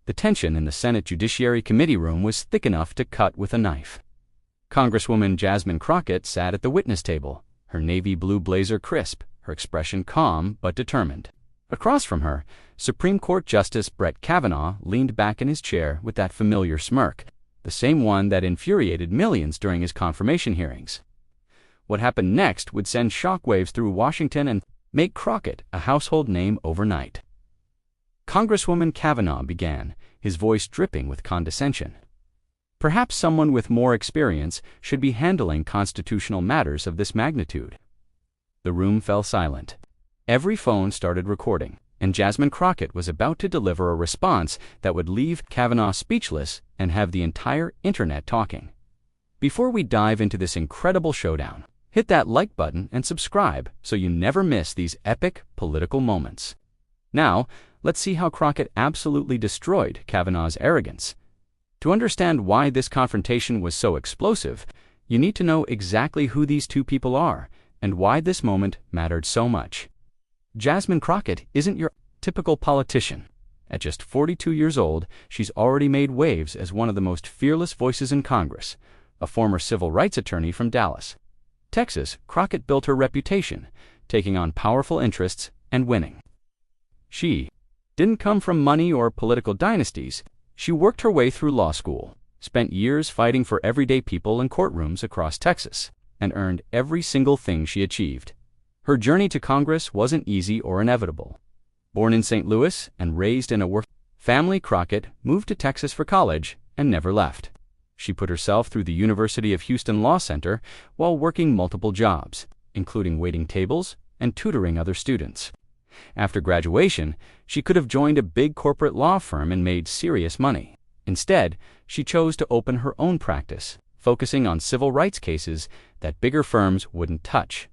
The tension in the Senate Judiciary Committee room was thick enough to cut with a knife. Congresswoman Jasmine Crockett sat at the witness table, her navy blue blazer crisp, her expression calm but determined. Across from her, Supreme Court Justice Brett Kavanaugh leaned back in his chair with that familiar smirk, the same one that infuriated millions during his confirmation hearings. What happened next would send shockwaves through Washington and make Crockett a household name overnight. Congresswoman Kavanaugh began, his voice dripping with condescension. Perhaps someone with more experience should be handling constitutional matters of this magnitude. The room fell silent. Every phone started recording, and Jasmine Crockett was about to deliver a response that would leave Kavanaugh speechless and have the entire internet talking. Before we dive into this incredible showdown, hit that like button and subscribe so you never miss these epic political moments. Now, let's see how Crockett absolutely destroyed Kavanaugh's arrogance. To understand why this confrontation was so explosive, you need to know exactly who these two people are and why this moment mattered so much. Jasmine Crockett isn't your typical politician. At just 42 years old, she's already made waves as one of the most fearless voices in Congress, a former civil rights attorney from Dallas, Texas. Crockett built her reputation, taking on powerful interests and winning. She didn't come from money or political dynasties. She worked her way through law school, spent years fighting for everyday people in courtrooms across Texas, and earned every single thing she achieved. Her journey to Congress wasn't easy or inevitable. Born in St. Louis and raised in a working family, Crockett moved to Texas for college and never left. She put herself through the University of Houston Law Center while working multiple jobs, including waiting tables and tutoring other students. After graduation, she could have joined a big corporate law firm and made serious money. Instead, she chose to open her own practice, focusing on civil rights cases that bigger firms wouldn't touch.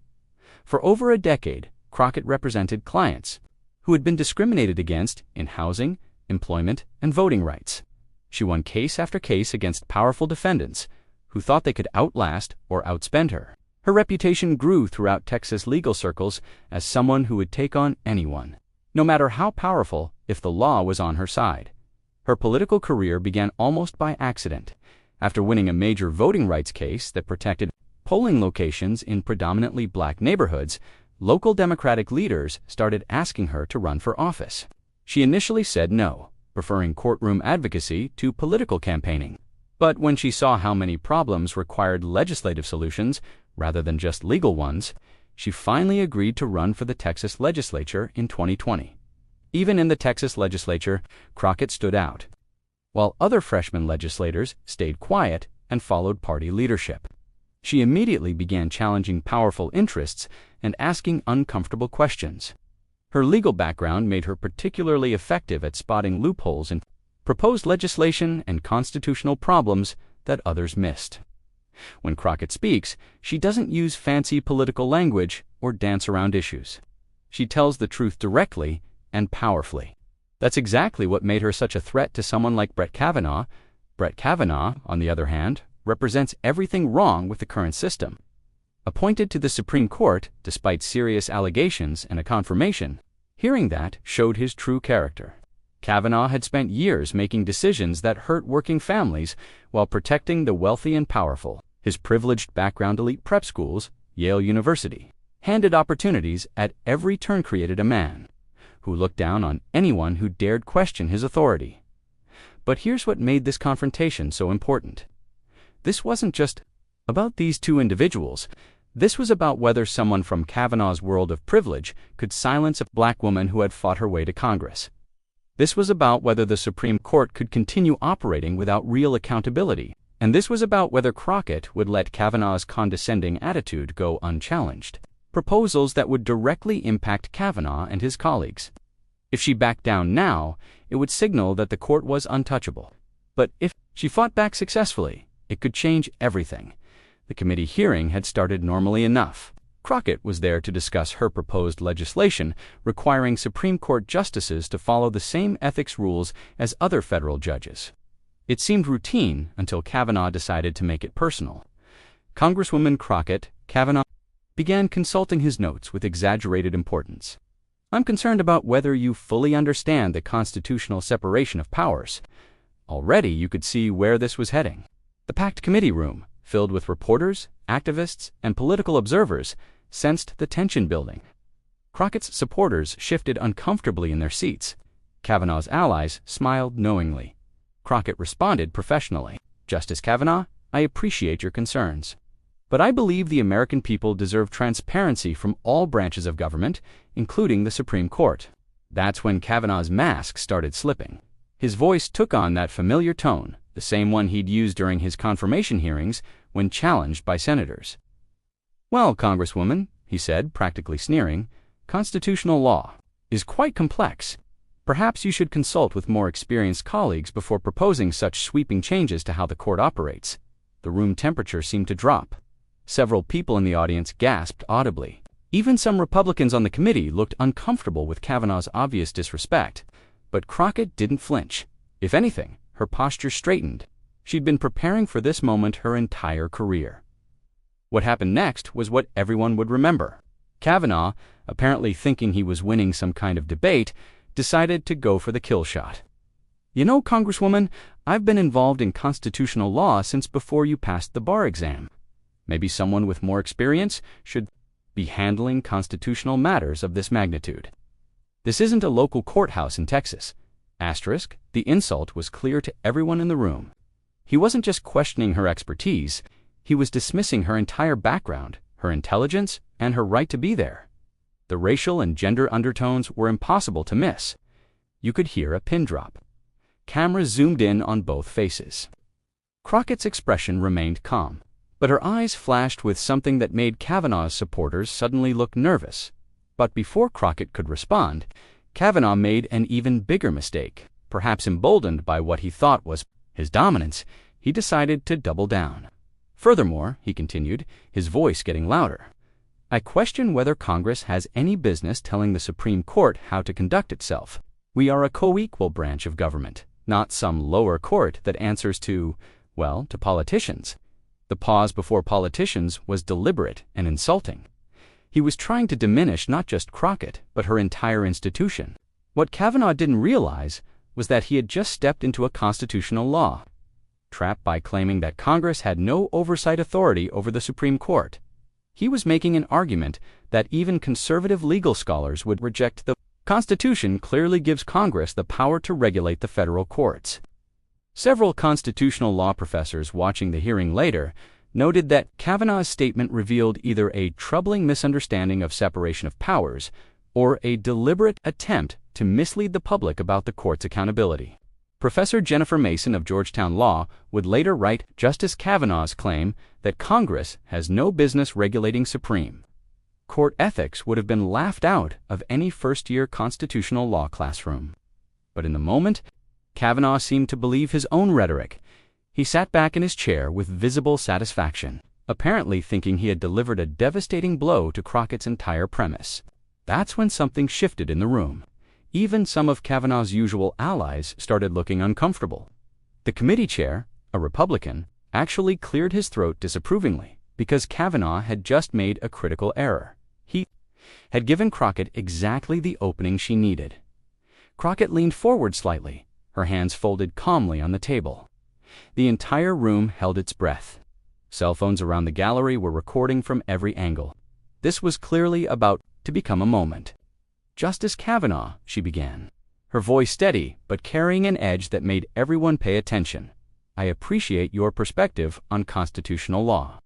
For over a decade, Crockett represented clients who had been discriminated against in housing, employment, and voting rights. She won case after case against powerful defendants who thought they could outlast or outspend her. Her reputation grew throughout Texas legal circles as someone who would take on anyone, no matter how powerful, if the law was on her side. Her political career began almost by accident. After winning a major voting rights case that protected polling locations in predominantly black neighborhoods, local Democratic leaders started asking her to run for office. She initially said no, preferring courtroom advocacy to political campaigning. But when she saw how many problems required legislative solutions rather than just legal ones, she finally agreed to run for the Texas legislature in 2020. Even in the Texas legislature, Crockett stood out, while other freshman legislators stayed quiet and followed party leadership. She immediately began challenging powerful interests and asking uncomfortable questions. Her legal background made her particularly effective at spotting loopholes in proposed legislation and constitutional problems that others missed. When Crockett speaks, she doesn't use fancy political language or dance around issues. She tells the truth directly and powerfully. That's exactly what made her such a threat to someone like Brett Kavanaugh. Brett Kavanaugh, on the other hand, represents everything wrong with the current system. Appointed to the Supreme Court despite serious allegations and a confirmation, hearing that showed his true character. Kavanaugh had spent years making decisions that hurt working families while protecting the wealthy and powerful. His privileged background, elite prep schools, Yale University, handed opportunities at every turn, created a man who looked down on anyone who dared question his authority. But here's what made this confrontation so important. This wasn't just about these two individuals. This was about whether someone from Kavanaugh's world of privilege could silence a black woman who had fought her way to Congress. This was about whether the Supreme Court could continue operating without real accountability. And this was about whether Crockett would let Kavanaugh's condescending attitude go unchallenged. Proposals that would directly impact Kavanaugh and his colleagues. If she backed down now, it would signal that the court was untouchable. But if she fought back successfully, it could change everything. The committee hearing had started normally enough. Crockett was there to discuss her proposed legislation requiring Supreme Court justices to follow the same ethics rules as other federal judges. It seemed routine until Kavanaugh decided to make it personal. Congresswoman Crockett, Kavanaugh began consulting his notes with exaggerated importance. I'm concerned about whether you fully understand the constitutional separation of powers. Already you could see where this was heading. The packed committee room, filled with reporters, activists, and political observers, sensed the tension building. Crockett's supporters shifted uncomfortably in their seats. Kavanaugh's allies smiled knowingly. Crockett responded professionally. "Justice Kavanaugh, I appreciate your concerns. But I believe the American people deserve transparency from all branches of government, including the Supreme Court." That's when Kavanaugh's mask started slipping. His voice took on that familiar tone, the same one he'd used during his confirmation hearings when challenged by senators. "Well, Congresswoman," he said, practically sneering, "constitutional law is quite complex. Perhaps you should consult with more experienced colleagues before proposing such sweeping changes to how the court operates." The room temperature seemed to drop. Several people in the audience gasped audibly. Even some Republicans on the committee looked uncomfortable with Kavanaugh's obvious disrespect. But Crockett didn't flinch. If anything, her posture straightened. She'd been preparing for this moment her entire career. What happened next was what everyone would remember. Kavanaugh, apparently thinking he was winning some kind of debate, decided to go for the kill shot. "You know, Congresswoman, I've been involved in constitutional law since before you passed the bar exam. Maybe someone with more experience should be handling constitutional matters of this magnitude. This isn't a local courthouse in Texas." Asterisk, the insult was clear to everyone in the room. He wasn't just questioning her expertise, he was dismissing her entire background, her intelligence, and her right to be there. The racial and gender undertones were impossible to miss. You could hear a pin drop. Cameras zoomed in on both faces. Crockett's expression remained calm, but her eyes flashed with something that made Kavanaugh's supporters suddenly look nervous. But before Crockett could respond, Kavanaugh made an even bigger mistake. Perhaps emboldened by what he thought was his dominance, he decided to double down. "Furthermore," he continued, his voice getting louder, "I question whether Congress has any business telling the Supreme Court how to conduct itself. We are a co-equal branch of government, not some lower court that answers to politicians." The pause before politicians was deliberate and insulting. He was trying to diminish not just Crockett, but her entire institution. What Kavanaugh didn't realize was that he had just stepped into a constitutional law trap by claiming that Congress had no oversight authority over the Supreme Court. He was making an argument that even conservative legal scholars would reject. The Constitution clearly gives Congress the power to regulate the federal courts. Several constitutional law professors watching the hearing later noted that Kavanaugh's statement revealed either a troubling misunderstanding of separation of powers or a deliberate attempt to mislead the public about the court's accountability. Professor Jennifer Mason of Georgetown Law would later write, "Justice Kavanaugh's claim that Congress has no business regulating Supreme Court ethics would have been laughed out of any first-year constitutional law classroom." But in the moment, Kavanaugh seemed to believe his own rhetoric. He sat back in his chair with visible satisfaction, apparently thinking he had delivered a devastating blow to Crockett's entire premise. That's when something shifted in the room. Even some of Kavanaugh's usual allies started looking uncomfortable. The committee chair, a Republican, actually cleared his throat disapprovingly because Kavanaugh had just made a critical error. He had given Crockett exactly the opening she needed. Crockett leaned forward slightly, her hands folded calmly on the table. The entire room held its breath. Cell phones around the gallery were recording from every angle. This was clearly about to become a moment. "Justice Kavanaugh," she began, her voice steady but carrying an edge that made everyone pay attention. "I appreciate your perspective on constitutional law."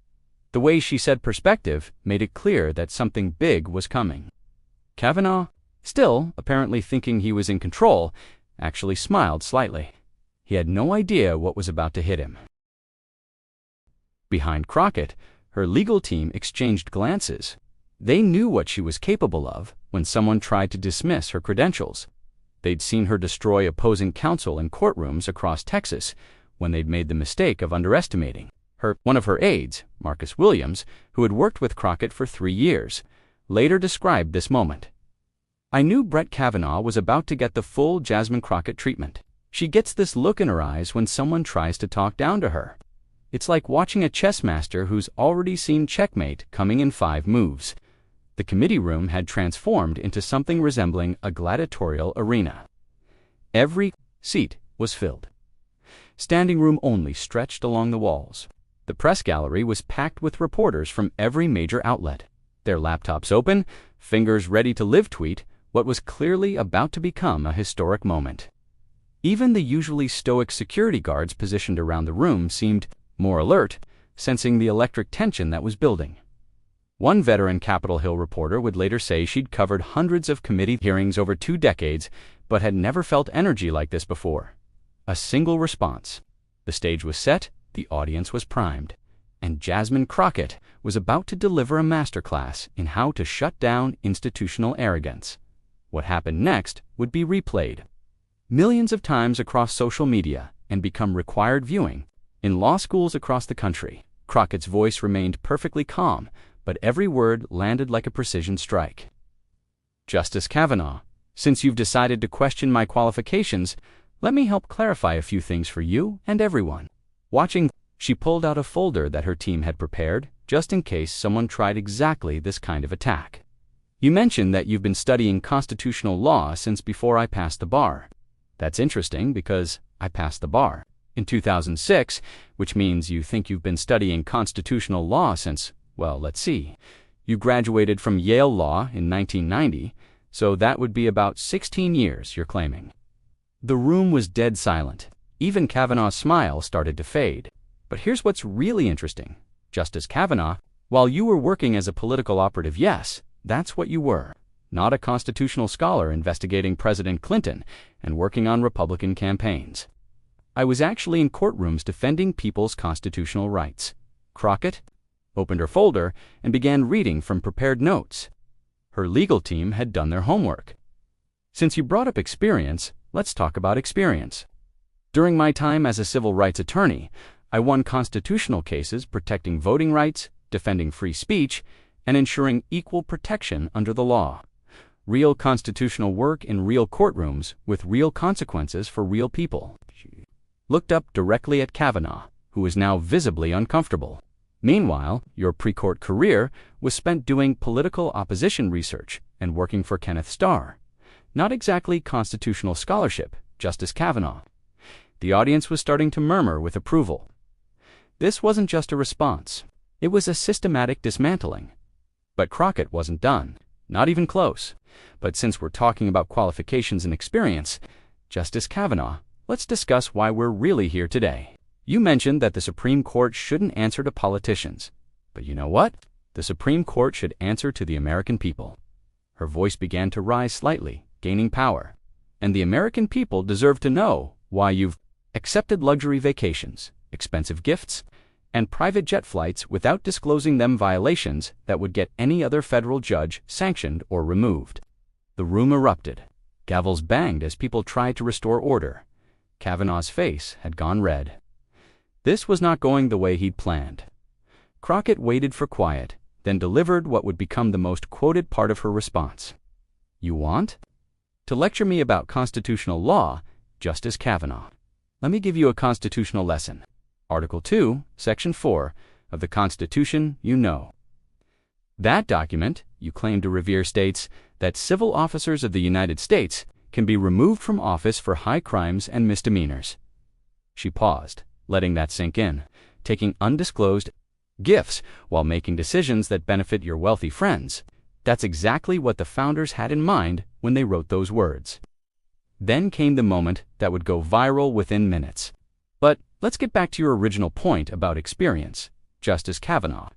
The way she said perspective made it clear that something big was coming. Kavanaugh, still apparently thinking he was in control, actually smiled slightly. He had no idea what was about to hit him. Behind Crockett, her legal team exchanged glances. They knew what she was capable of when someone tried to dismiss her credentials. They'd seen her destroy opposing counsel in courtrooms across Texas when they'd made the mistake of underestimating her. One of her aides, Marcus Williams, who had worked with Crockett for 3 years, later described this moment. "I knew Brett Kavanaugh was about to get the full Jasmine Crockett treatment. She gets this look in her eyes when someone tries to talk down to her. It's like watching a chess master who's already seen checkmate coming in 5 moves. The committee room had transformed into something resembling a gladiatorial arena. Every seat was filled. Standing room only stretched along the walls. The press gallery was packed with reporters from every major outlet, their laptops open, fingers ready to live tweet what was clearly about to become a historic moment. Even the usually stoic security guards positioned around the room seemed more alert, sensing the electric tension that was building. One veteran Capitol Hill reporter would later say she'd covered hundreds of committee hearings over 2 decades, but had never felt energy like this before. A single response. The stage was set, the audience was primed, and Jasmine Crockett was about to deliver a masterclass in how to shut down institutional arrogance. What happened next would be replayed millions of times across social media and become required viewing. In law schools across the country, Crockett's voice remained perfectly calm, but every word landed like a precision strike. Justice Kavanaugh, since you've decided to question my qualifications, let me help clarify a few things for you and everyone. Watching, she pulled out a folder that her team had prepared, just in case someone tried exactly this kind of attack. You mentioned that you've been studying constitutional law since before I passed the bar. That's interesting because I passed the bar in 2006, which means you think you've been studying constitutional law since, well, let's see. You graduated from Yale Law in 1990, so that would be about 16 years, you're claiming. The room was dead silent. Even Kavanaugh's smile started to fade. But here's what's really interesting. Justice Kavanaugh, while you were working as a political operative, yes, that's what you were. Not a constitutional scholar investigating President Clinton and working on Republican campaigns. I was actually in courtrooms defending people's constitutional rights. Crockett opened her folder and began reading from prepared notes. Her legal team had done their homework. Since you brought up experience, let's talk about experience. During my time as a civil rights attorney, I won constitutional cases protecting voting rights, defending free speech, and ensuring equal protection under the law. Real constitutional work in real courtrooms with real consequences for real people. She looked up directly at Kavanaugh, who was now visibly uncomfortable. Meanwhile, your pre-court career was spent doing political opposition research and working for Kenneth Starr. Not exactly constitutional scholarship, Justice Kavanaugh. The audience was starting to murmur with approval. This wasn't just a response. It was a systematic dismantling. But Crockett wasn't done. Not even close. But since we're talking about qualifications and experience, Justice Kavanaugh, let's discuss why we're really here today. You mentioned that the Supreme Court shouldn't answer to politicians. But you know what? The Supreme Court should answer to the American people. Her voice began to rise slightly, gaining power. And the American people deserve to know why you've accepted luxury vacations, expensive gifts, and private jet flights without disclosing them violations that would get any other federal judge sanctioned or removed. The room erupted. Gavels banged as people tried to restore order. Kavanaugh's face had gone red. This was not going the way he'd planned. Crockett waited for quiet, then delivered what would become the most quoted part of her response. You want to lecture me about constitutional law, Justice Kavanaugh. Let me give you a constitutional lesson. Article 2, Section 4 of the Constitution, you know. That document, you claim to revere, states that civil officers of the United States can be removed from office for high crimes and misdemeanors. She paused, letting that sink in, taking undisclosed gifts while making decisions that benefit your wealthy friends. That's exactly what the founders had in mind when they wrote those words. Then came the moment that would go viral within minutes. But let's get back to your original point about experience, Justice Kavanaugh.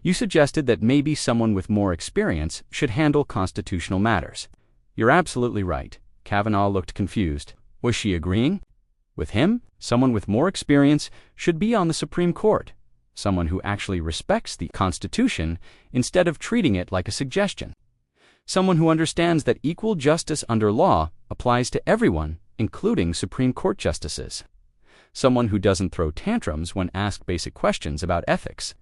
You suggested that maybe someone with more experience should handle constitutional matters. You're absolutely right. Kavanaugh looked confused. Was she agreeing? With him, someone with more experience should be on the Supreme Court, someone who actually respects the Constitution instead of treating it like a suggestion. Someone who understands that equal justice under law applies to everyone, including Supreme Court justices. Someone who doesn't throw tantrums when asked basic questions about ethics.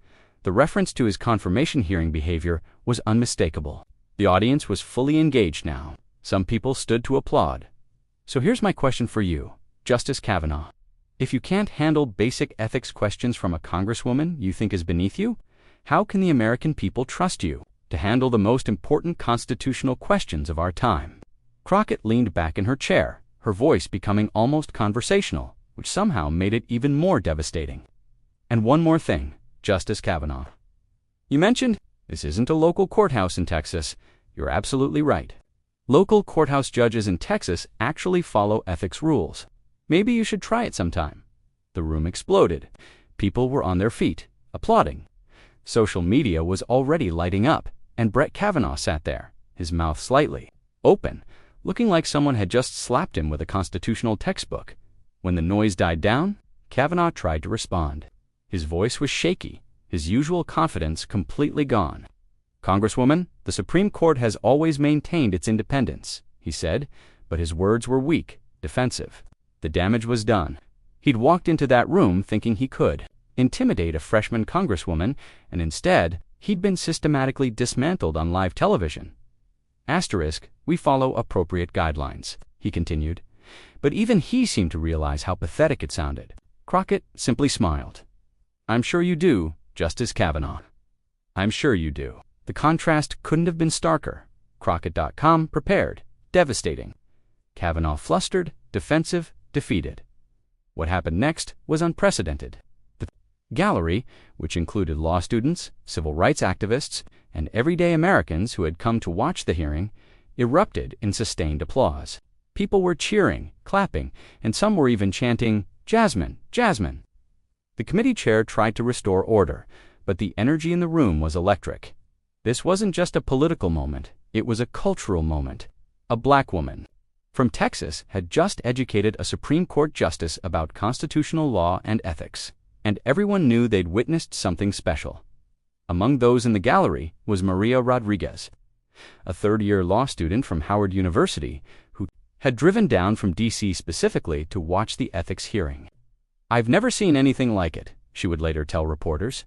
The reference to his confirmation hearing behavior was unmistakable. The audience was fully engaged now. Some people stood to applaud. So here's my question for you, Justice Kavanaugh. If you can't handle basic ethics questions from a congresswoman you think is beneath you, how can the American people trust you? to handle the most important constitutional questions of our time. Crockett leaned back in her chair, her voice becoming almost conversational, which somehow made it even more devastating. And one more thing, Justice Kavanaugh. You mentioned this isn't a local courthouse in Texas. You're absolutely right. Local courthouse judges in Texas actually follow ethics rules. Maybe you should try it sometime. The room exploded. People were on their feet, applauding. Social media was already lighting up, and Brett Kavanaugh sat there, his mouth slightly open, looking like someone had just slapped him with a constitutional textbook. When the noise died down, Kavanaugh tried to respond. His voice was shaky, his usual confidence completely gone. "Congresswoman, the Supreme Court has always maintained its independence," he said, but his words were weak, defensive. The damage was done. He'd walked into that room thinking he could intimidate a freshman congresswoman, and instead, he'd been systematically dismantled on live television. Asterisk, we follow appropriate guidelines, he continued. But even he seemed to realize how pathetic it sounded. Crockett simply smiled. "I'm sure you do, Justice Kavanaugh. I'm sure you do." The contrast couldn't have been starker. Crockett.com prepared, devastating. Kavanaugh flustered, defensive, defeated. What happened next was unprecedented. The gallery, which included law students, civil rights activists, and everyday Americans who had come to watch the hearing, erupted in sustained applause. People were cheering, clapping, and some were even chanting, "Jasmine, Jasmine." The committee chair tried to restore order, but the energy in the room was electric. This wasn't just a political moment, it was a cultural moment. A black woman from Texas had just educated a Supreme Court justice about constitutional law and ethics, and everyone knew they'd witnessed something special. Among those in the gallery was Maria Rodriguez, a third-year law student from Howard University who had driven down from D.C. specifically to watch the ethics hearing. "I've never seen anything like it," she would later tell reporters.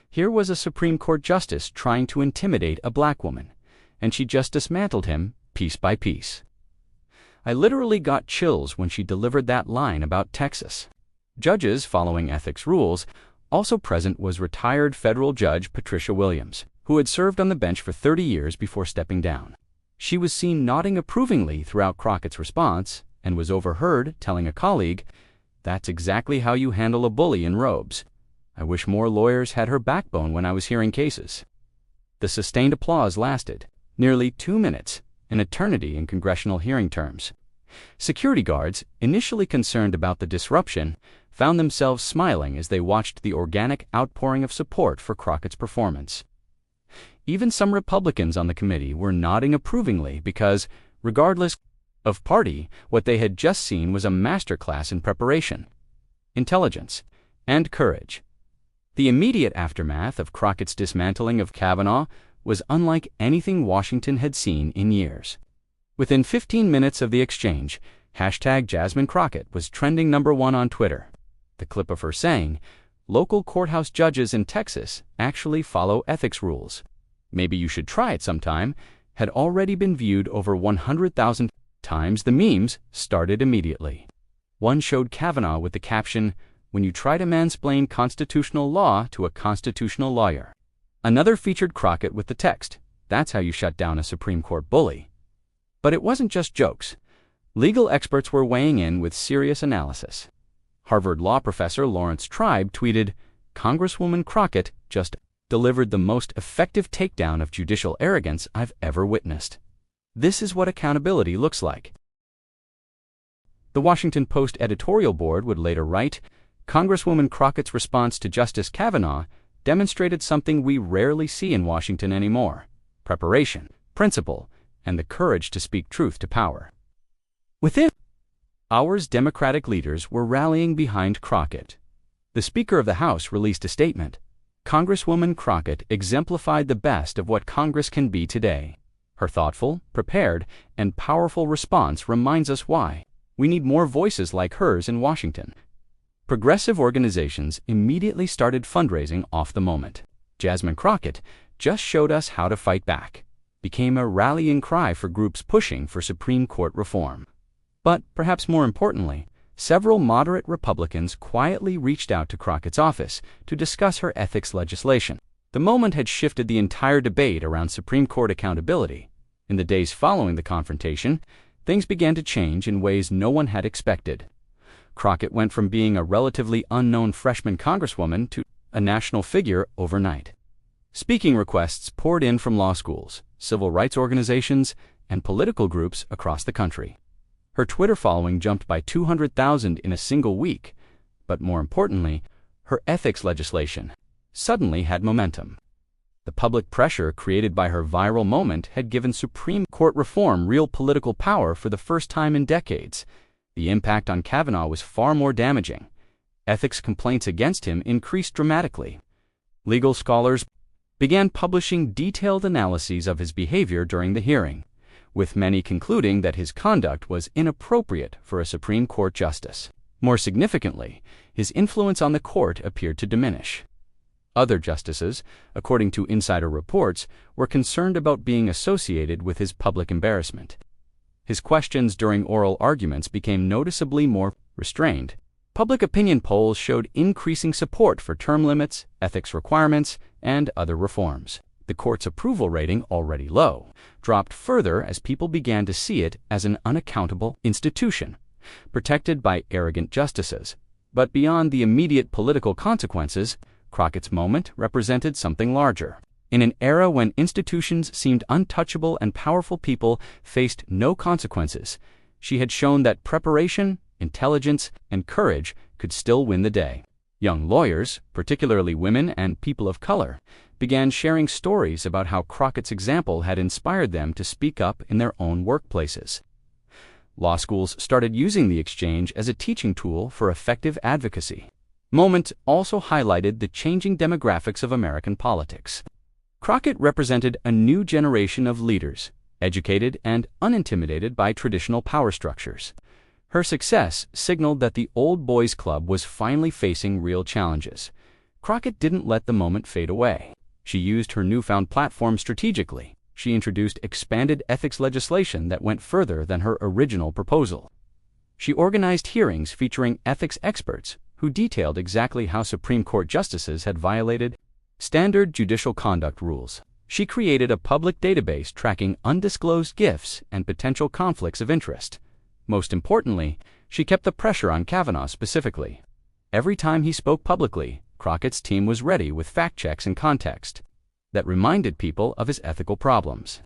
Here was a Supreme Court justice trying to intimidate a black woman, and she just dismantled him piece by piece. I literally got chills when she delivered that line about Texas. Judges following ethics rules. Also present was retired federal judge Patricia Williams, who had served on the bench for 30 years before stepping down. She was seen nodding approvingly throughout Crockett's response and was overheard telling a colleague, "That's exactly how you handle a bully in robes. I wish more lawyers had her backbone when I was hearing cases." The sustained applause lasted nearly 2 minutes, an eternity in congressional hearing terms. Security guards, initially concerned about the disruption, found themselves smiling as they watched the organic outpouring of support for Crockett's performance. Even some Republicans on the committee were nodding approvingly because, regardless of party, what they had just seen was a masterclass in preparation, intelligence, and courage. The immediate aftermath of Crockett's dismantling of Kavanaugh was unlike anything Washington had seen in years. Within 15 minutes of the exchange, #Jasmine Crockett was trending #1 on Twitter. The clip of her saying, "Local courthouse judges in Texas actually follow ethics rules. Maybe you should try it sometime," had already been viewed over 100,000 times. The memes started immediately. One showed Kavanaugh with the caption, "When you try to mansplain constitutional law to a constitutional lawyer." Another featured Crockett with the text, "That's how you shut down a Supreme Court bully." But it wasn't just jokes. Legal experts were weighing in with serious analysis. Harvard law professor Lawrence Tribe tweeted, "Congresswoman Crockett just delivered the most effective takedown of judicial arrogance I've ever witnessed. This is what accountability looks like." The Washington Post editorial board would later write, "Congresswoman Crockett's response to Justice Kavanaugh demonstrated something we rarely see in Washington anymore: preparation, principle, and the courage to speak truth to power." Within hours, Democratic leaders were rallying behind Crockett. The Speaker of the House released a statement. "Congresswoman Crockett exemplified the best of what Congress can be today. Her thoughtful, prepared, and powerful response reminds us why we need more voices like hers in Washington." Progressive organizations immediately started fundraising off the moment. Jasmine Crockett just showed us how to fight back, became a rallying cry for groups pushing for Supreme Court reform. But perhaps more importantly, several moderate Republicans quietly reached out to Crockett's office to discuss her ethics legislation. The moment had shifted the entire debate around Supreme Court accountability. In the days following the confrontation, things began to change in ways no one had expected. Crockett went from being a relatively unknown freshman congresswoman to a national figure overnight. Speaking requests poured in from law schools, civil rights organizations, and political groups across the country. Her Twitter following jumped by 200,000 in a single week, but more importantly, her ethics legislation suddenly had momentum. The public pressure created by her viral moment had given Supreme Court reform real political power for the first time in decades. The impact on Kavanaugh was far more damaging. Ethics complaints against him increased dramatically. Legal scholars began publishing detailed analyses of his behavior during the hearing, with many concluding that his conduct was inappropriate for a Supreme Court justice. More significantly, his influence on the court appeared to diminish. Other justices, according to insider reports, were concerned about being associated with his public embarrassment. His questions during oral arguments became noticeably more restrained. Public opinion polls showed increasing support for term limits, ethics requirements, and other reforms. The court's approval rating, already low, dropped further as people began to see it as an unaccountable institution, protected by arrogant justices. But beyond the immediate political consequences, Crockett's moment represented something larger. In an era when institutions seemed untouchable and powerful people faced no consequences, she had shown that preparation, intelligence, and courage could still win the day. Young lawyers, particularly women and people of color, began sharing stories about how Crockett's example had inspired them to speak up in their own workplaces. Law schools started using the exchange as a teaching tool for effective advocacy. Moment also highlighted the changing demographics of American politics. Crockett represented a new generation of leaders, educated and unintimidated by traditional power structures. Her success signaled that the old boys club was finally facing real challenges. Crockett didn't let the moment fade away. She used her newfound platform strategically. She introduced expanded ethics legislation that went further than her original proposal. She organized hearings featuring ethics experts who detailed exactly how Supreme Court justices had violated standard judicial conduct rules. She created a public database tracking undisclosed gifts and potential conflicts of interest. Most importantly, she kept the pressure on Kavanaugh specifically. Every time he spoke publicly, Crockett's team was ready with fact checks and context that reminded people of his ethical problems.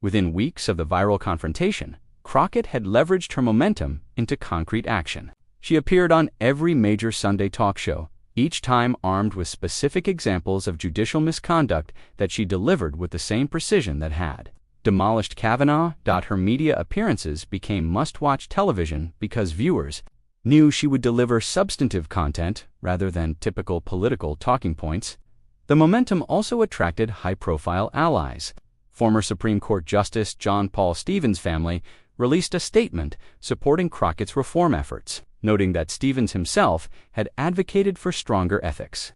Within weeks of the viral confrontation, Crockett had leveraged her momentum into concrete action. She appeared on every major Sunday talk show, each time armed with specific examples of judicial misconduct that she delivered with the same precision that had demolished Kavanaugh. Her media appearances became must-watch television because viewers knew she would deliver substantive content rather than typical political talking points. The momentum also attracted high-profile allies. Former Supreme Court Justice John Paul Stevens' family released a statement supporting Crockett's reform efforts, noting that Stevens himself had advocated for stronger ethics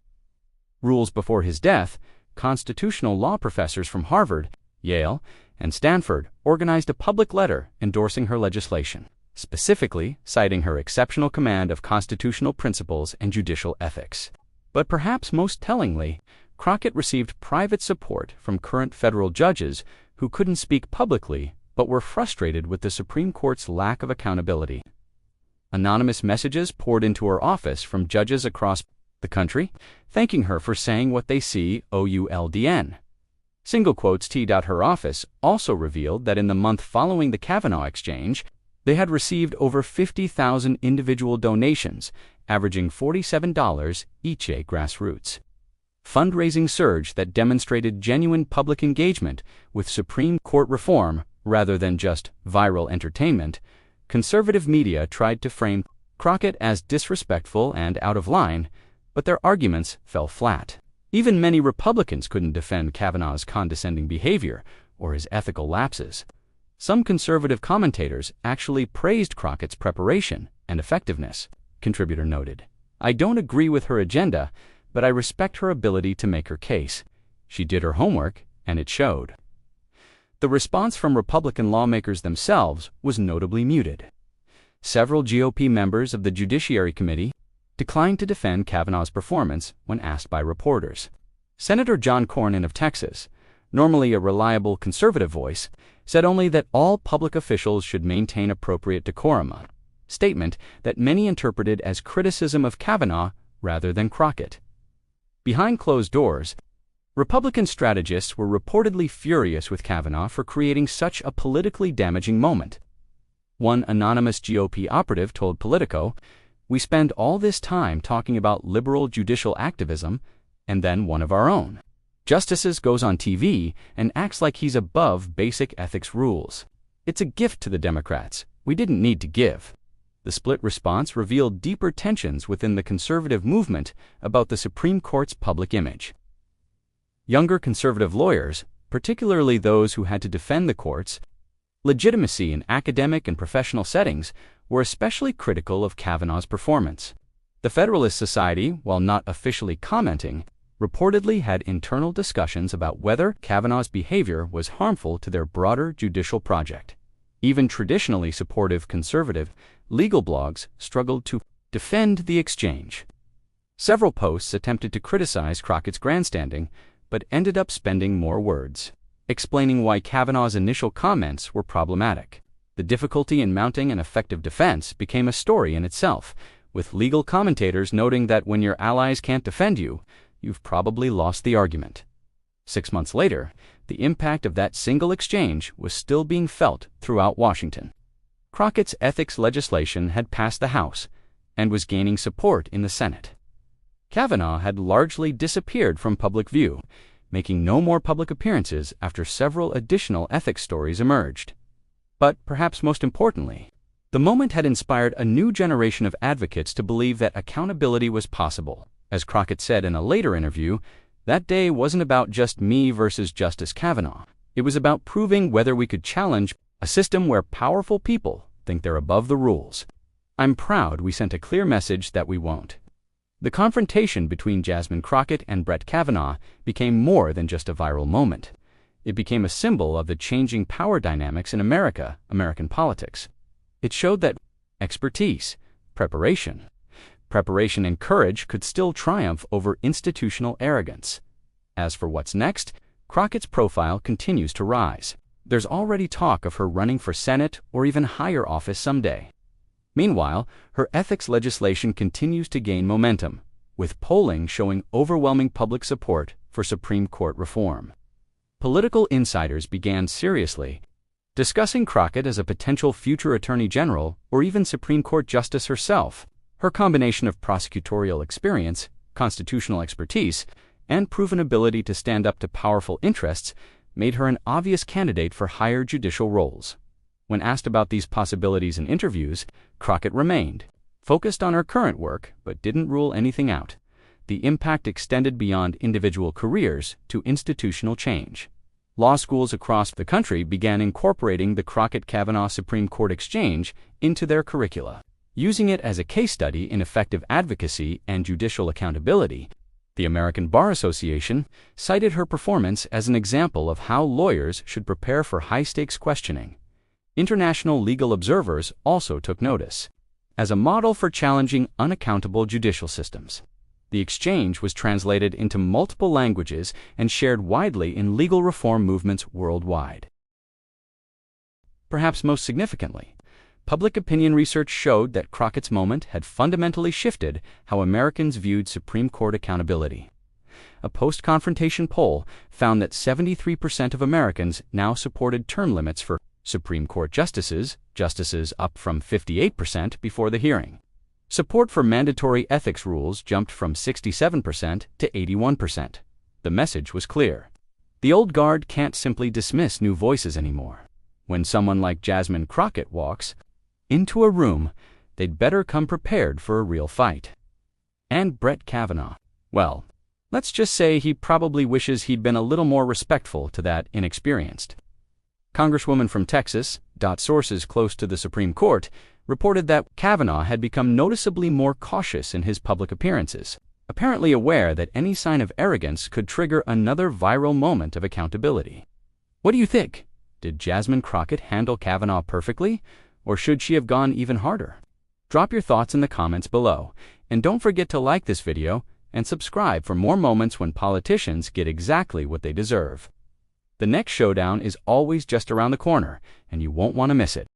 rules before his death. Constitutional law professors from Harvard, Yale, and Stanford organized a public letter endorsing her legislation, specifically citing her exceptional command of constitutional principles and judicial ethics. But perhaps most tellingly, Crockett received private support from current federal judges who couldn't speak publicly but were frustrated with the Supreme Court's lack of accountability. Anonymous messages poured into her office from judges across the country, thanking her for saying what they see OULDN. Single quotes. Her office also revealed that in the month following the Kavanaugh exchange, they had received over 50,000 individual donations, averaging $47 each. A grassroots fundraising surge that demonstrated genuine public engagement with Supreme Court reform rather than just viral entertainment. Conservative media tried to frame Crockett as disrespectful and out of line, but their arguments fell flat. Even many Republicans couldn't defend Kavanaugh's condescending behavior or his ethical lapses. Some conservative commentators actually praised Crockett's preparation and effectiveness, contributor noted. I don't agree with her agenda, but I respect her ability to make her case. She did her homework, and it showed. The response from Republican lawmakers themselves was notably muted. Several GOP members of the Judiciary Committee declined to defend Kavanaugh's performance when asked by reporters. Senator John Cornyn of Texas, normally a reliable conservative voice, said only that all public officials should maintain appropriate decorum, a statement that many interpreted as criticism of Kavanaugh rather than Crockett. Behind closed doors, Republican strategists were reportedly furious with Kavanaugh for creating such a politically damaging moment. One anonymous GOP operative told Politico, "We spend all this time talking about liberal judicial activism, and then one of our own. Justices goes on TV and acts like he's above basic ethics rules. It's a gift to the Democrats. We didn't need to give." The split response revealed deeper tensions within the conservative movement about the Supreme Court's public image. Younger conservative lawyers, particularly those who had to defend the court's legitimacy in academic and professional settings, were especially critical of Kavanaugh's performance. The Federalist Society, while not officially commenting, reportedly had internal discussions about whether Kavanaugh's behavior was harmful to their broader judicial project. Even traditionally supportive conservative legal blogs struggled to defend the exchange. Several posts attempted to criticize Crockett's grandstanding, but ended up spending more words, explaining why Kavanaugh's initial comments were problematic. The difficulty in mounting an effective defense became a story in itself, with legal commentators noting that when your allies can't defend you, you've probably lost the argument. 6 months later, the impact of that single exchange was still being felt throughout Washington. Crockett's ethics legislation had passed the House and was gaining support in the Senate. Kavanaugh had largely disappeared from public view, making no more public appearances after several additional ethics stories emerged. But perhaps most importantly, the moment had inspired a new generation of advocates to believe that accountability was possible. As Crockett said in a later interview, that day wasn't about just me versus Justice Kavanaugh. It was about proving whether we could challenge a system where powerful people think they're above the rules. I'm proud we sent a clear message that we won't. The confrontation between Jasmine Crockett and Brett Kavanaugh became more than just a viral moment. It became a symbol of the changing power dynamics in American politics. It showed that expertise, preparation and courage could still triumph over institutional arrogance. As for what's next, Crockett's profile continues to rise. There's already talk of her running for Senate or even higher office someday. Meanwhile, her ethics legislation continues to gain momentum, with polling showing overwhelming public support for Supreme Court reform. Political insiders began seriously discussing Crockett as a potential future Attorney General or even Supreme Court Justice herself. Her combination of prosecutorial experience, constitutional expertise, and proven ability to stand up to powerful interests made her an obvious candidate for higher judicial roles. When asked about these possibilities in interviews, Crockett remained focused on her current work but didn't rule anything out. The impact extended beyond individual careers to institutional change. Law schools across the country began incorporating the Crockett-Kavanaugh Supreme Court exchange into their curricula. Using it as a case study in effective advocacy and judicial accountability, the American Bar Association cited her performance as an example of how lawyers should prepare for high-stakes questioning. International legal observers also took notice. As a model for challenging unaccountable judicial systems, the exchange was translated into multiple languages and shared widely in legal reform movements worldwide. Perhaps most significantly, public opinion research showed that Crockett's moment had fundamentally shifted how Americans viewed Supreme Court accountability. A post-confrontation poll found that 73% of Americans now supported term limits for Supreme Court justices up from 58% before the hearing. Support for mandatory ethics rules jumped from 67% to 81%. The message was clear. The old guard can't simply dismiss new voices anymore. When someone like Jasmine Crockett walks into a room, they'd better come prepared for a real fight. And Brett Kavanaugh, well, let's just say he probably wishes he'd been a little more respectful to that inexperienced Congresswoman from Texas. Sources close to the Supreme Court reported that Kavanaugh had become noticeably more cautious in his public appearances, apparently aware that any sign of arrogance could trigger another viral moment of accountability. What do you think? Did Jasmine Crockett handle Kavanaugh perfectly, or should she have gone even harder? Drop your thoughts in the comments below, and don't forget to like this video and subscribe for more moments when politicians get exactly what they deserve. The next showdown is always just around the corner, and you won't want to miss it.